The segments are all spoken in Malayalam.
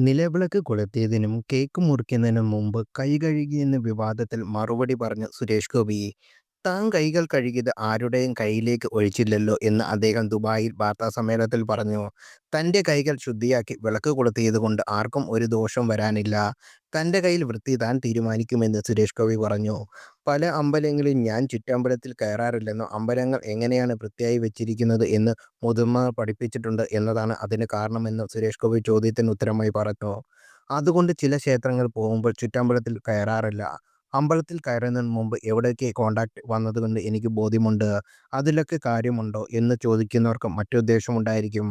നിലവിളക്ക് കൊളുത്തിയതിനും കേക്ക് മുറിക്കുന്നതിനും മുമ്പ് കൈ കഴുകിയെന്ന വിവാദത്തിൽ മറുപടി പറഞ്ഞ സുരേഷ് ഗോപി, താൻ കൈകൾ കഴുകിയത് ആരുടെയും കൈയിലേക്ക് ഒഴിച്ചില്ലല്ലോ എന്ന് അദ്ദേഹം ദുബായിൽ വാർത്താസമ്മേളനത്തിൽ പറഞ്ഞു. തന്റെ കൈകൾ ശുദ്ധിയാക്കി വിളക്ക് കൊളുത്തിയതുകൊണ്ട് ആർക്കും ഒരു ദോഷവും വരാനില്ല. തന്റെ കയ്യിൽ വൃത്തി താൻ തീരുമാനിക്കുമെന്ന് സുരേഷ് ഗോപി പറഞ്ഞു. പല അമ്പലങ്ങളിൽ ഞാൻ ചുറ്റമ്പലത്തിൽ കയറാറില്ലെന്നും അമ്പലങ്ങൾ എങ്ങനെയാണ് വൃത്തിയായി വെച്ചിരിക്കുന്നത് എന്ന് മുതിർന്നവർ പഠിപ്പിച്ചിട്ടുണ്ട് എന്നതാണ് അതിന് കാരണമെന്നും സുരേഷ് ഗോപി ചോദ്യത്തിന് ഉത്തരമായി പറഞ്ഞു. അതുകൊണ്ട് ചില ക്ഷേത്രങ്ങളിൽ പോകുമ്പോൾ ചുറ്റമ്പലത്തിൽ കയറാറില്ല. അമ്പലത്തിൽ കയറുന്നതിന് മുമ്പ് എവിടെയൊക്കെ കോൺടാക്ട് വന്നതുകൊണ്ട് എനിക്ക് ബോധ്യമുണ്ട്. അതിലൊക്കെ കാര്യമുണ്ടോ എന്ന് ചോദിക്കുന്നവർക്ക് മറ്റുദ്ദേശമുണ്ടായിരിക്കും.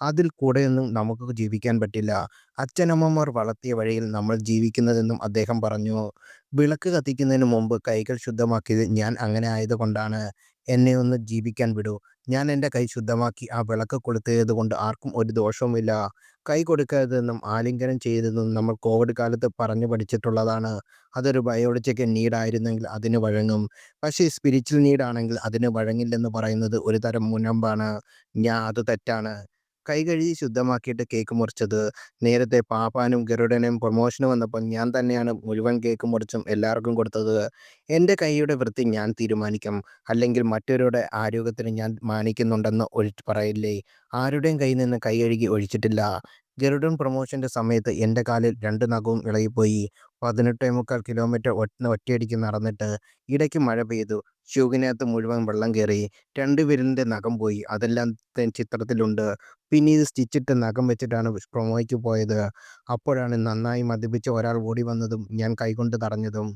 അതിൽ കൂടെയൊന്നും നമുക്ക് ജീവിക്കാൻ പറ്റില്ല. അച്ഛനമ്മമാർ വളർത്തിയ വഴിയിൽ നമ്മൾ ജീവിക്കുന്നതെന്നും അദ്ദേഹം പറഞ്ഞു. വിളക്ക് കത്തിക്കുന്നതിന് മുമ്പ് കൈകൾ ശുദ്ധമാക്കിയത് ഞാൻ അങ്ങനെ ആയതുകൊണ്ടാണ്. എന്നെ ഒന്ന് ജീവിക്കാൻ വിടൂ. ഞാൻ എൻ്റെ കൈ ശുദ്ധമാക്കി ആ വിളക്ക് കൊളുത്തിയതുകൊണ്ട് ആർക്കും ഒരു ദോഷവുമില്ല. കൈ കൊടുക്കരുതെന്നും ആലിംഗനം ചെയ്യരുതെന്നും നമ്മൾ കോവിഡ് കാലത്ത് പറഞ്ഞു പഠിച്ചിട്ടുള്ളതാണ്. അതൊരു ബയോളജിക്കൽ നീഡ് ആയിരുന്നെങ്കിൽ അതിന് വഴങ്ങും. പക്ഷേ സ്പിരിച്വൽ നീഡ് ആണെങ്കിൽ അതിന് വഴങ്ങില്ലെന്ന് പറയുന്നത് ഒരു തരം മുനമ്പാണ്. അത് തെറ്റാണ്. കൈ കഴുകി ശുദ്ധമാക്കിയിട്ട് കേക്ക് മുറിച്ചത്. നേരത്തെ പാപ്പാനും ഗരുഡനും പ്രൊമോഷന് വന്നപ്പോൾ ഞാൻ തന്നെയാണ് മുഴുവൻ കേക്ക് മുറിച്ചും എല്ലാവർക്കും കൊടുത്തത്. എൻ്റെ കൈയുടെ വൃത്തി ഞാൻ തീരുമാനിക്കും. അല്ലെങ്കിൽ മറ്റൊരാളുടെ ആരോഗ്യത്തിന് ഞാൻ മാനിക്കുന്നുണ്ടെന്ന് പറയില്ലേ. ആരുടെയും കയ്യിൽ നിന്ന് കൈ കഴുകി ഒഴിച്ചിട്ടില്ല. ഗരുഡൻ പ്രൊമോഷന്റെ സമയത്ത് എൻ്റെ കാലിൽ 2 നഖവും ഇളകിപ്പോയി. 18.25 കിലോമീറ്റർ ഒറ്റയടിക്ക് നടന്നിട്ട്. ഇടയ്ക്ക് മഴ പെയ്തു. ഷൂവിനകത്ത് മുഴുവൻ വെള്ളം കയറി. 2 വിരലിൻ്റെ നഖം പോയി. അതെല്ലാം ചിത്രത്തിലുണ്ട്. പിന്നീട് സ്റ്റിച്ചിട്ട നഖം വെച്ചിട്ടാണ് പ്രൊമോയ്ക്ക് പോയത്. അപ്പോഴാണ് നന്നായി മദ്യപിച്ച ഒരാൾ ഓടി വന്നതും ഞാൻ കൈകൊണ്ട് തടഞ്ഞതും.